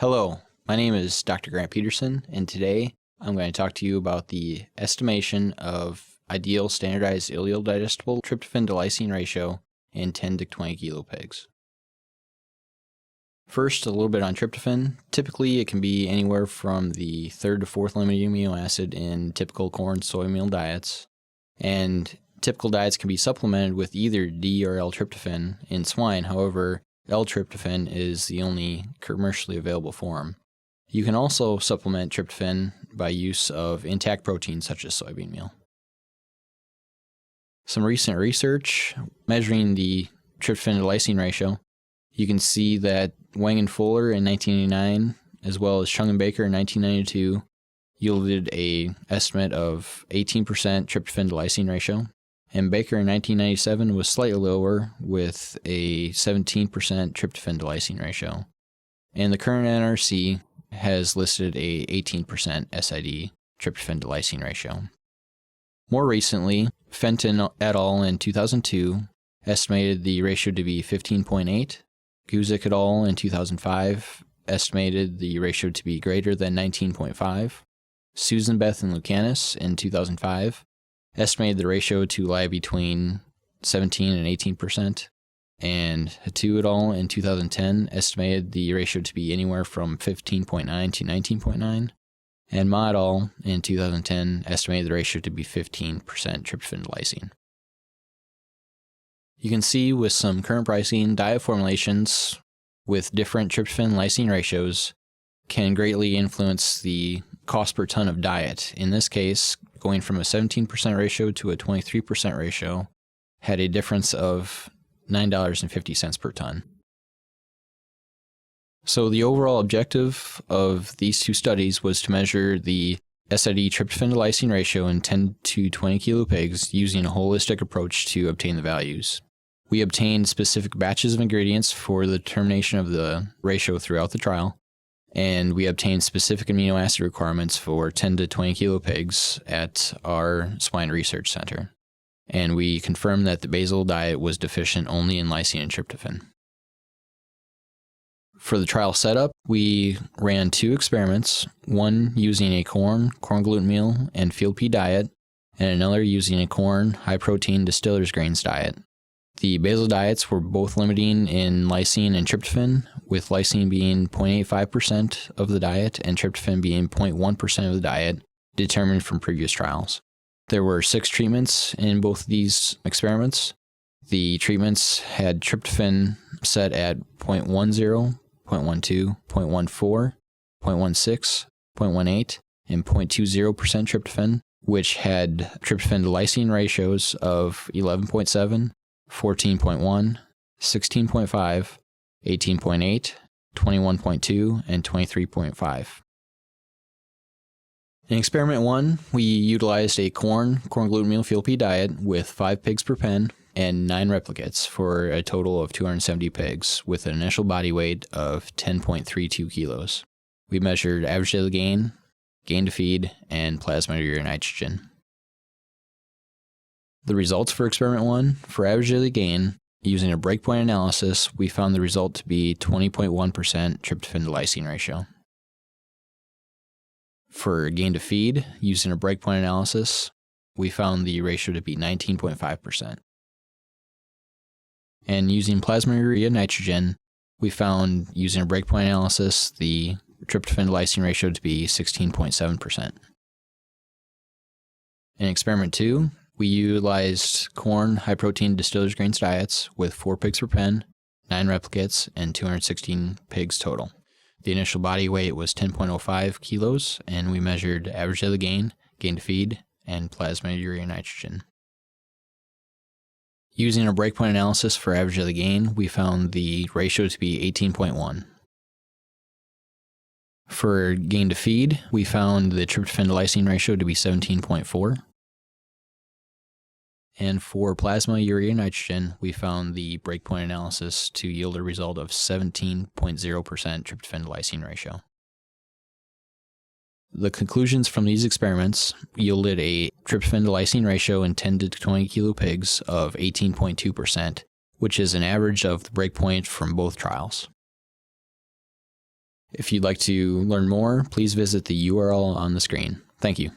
Hello, my name is Dr. Grant Petersen, and today I'm going to talk to you about the estimation of ideal standardized ileal digestible tryptophan to lysine ratio in 10 to 20 kilo pigs. First, a little bit on tryptophan. Typically, it can be anywhere from the third to fourth limiting amino acid in typical corn soy meal diets, and typical diets can be supplemented with either D or L-tryptophan in swine. However, L-tryptophan is the only commercially available form. You can also supplement tryptophan by use of intact proteins such as soybean meal. Some recent research measuring the tryptophan to lysine ratio. You can see that Wang and Fuller in 1989, as well as Chung and Baker in 1992, yielded an estimate of 18% tryptophan to lysine ratio. And Baker in 1997 was slightly lower with a 17% tryptophan to lysine ratio. And the current NRC has listed a 18% SID tryptophan to lysine ratio. More recently, Fenton et al. In 2002 estimated the ratio to be 15.8. Guzik et al. In 2005 estimated the ratio to be greater than 19.5. Susan Beth and Lucanis in 2005 estimated the ratio to lie between 17 and 18%, and Hatu et al. In 2010 estimated the ratio to be anywhere from 15.9 to 19.9, and Ma et al. In 2010 estimated the ratio to be 15% tryptophan to lysine. You can see with some current pricing, diet formulations with different tryptophan lysine ratios can greatly influence the cost per ton of diet. In this case, going from a 17% ratio to a 23% ratio had a difference of $9.50 per ton. So the overall objective of these two studies was to measure the SID tryptophan to lysine ratio in 10 to 20 kilo pigs using a holistic approach to obtain the values. We obtained specific batches of ingredients for the determination of the ratio throughout the trial, and we obtained specific amino acid requirements for 10 to 20 kilo pigs at our swine research center. And we confirmed that the basal diet was deficient only in lysine and tryptophan. For the trial setup, we ran two experiments, one using a corn gluten meal, and field pea diet, and another using a corn, high-protein distillers grains diet. The basal diets were both limiting in lysine and tryptophan, with lysine being 0.85% of the diet and tryptophan being 0.1% of the diet, determined from previous trials. There were 6 treatments in both of these experiments. The treatments had tryptophan set at 0.10, 0.12, 0.14, 0.16, 0.18, and 0.20% tryptophan, which had tryptophan to lysine ratios of 11.7, 14.1, 16.5, 18.8, 21.2, and 23.5. In experiment 1, we utilized a corn gluten meal field pea diet with 5 pigs per pen and 9 replicates for a total of 270 pigs with an initial body weight of 10.32 kilos. We measured average daily gain, gain to feed, and plasma urea nitrogen. The results for experiment 1, for average daily gain, using a breakpoint analysis, we found the result to be 20.1% tryptophan to lysine ratio. For gain to feed, using a breakpoint analysis, we found the ratio to be 19.5%. And using plasma urea nitrogen, we found, using a breakpoint analysis, the tryptophan to lysine ratio to be 16.7%. In experiment 2, we utilized corn, high-protein distillers grains diets with 4 pigs per pen, 9 replicates, and 216 pigs total. The initial body weight was 10.05 kilos, and we measured average daily gain, gain to feed, and plasma urea nitrogen. Using a breakpoint analysis for average daily gain, we found the ratio to be 18.1. For gain to feed, we found the tryptophan to lysine ratio to be 17.4. And for plasma urea nitrogen, we found the breakpoint analysis to yield a result of 17.0% tryptophan to lysine ratio. The conclusions from these experiments yielded a tryptophan to lysine ratio in 10 to 20 kilo pigs of 18.2%, which is an average of the breakpoint from both trials. If you'd like to learn more, please visit the URL on the screen. Thank you.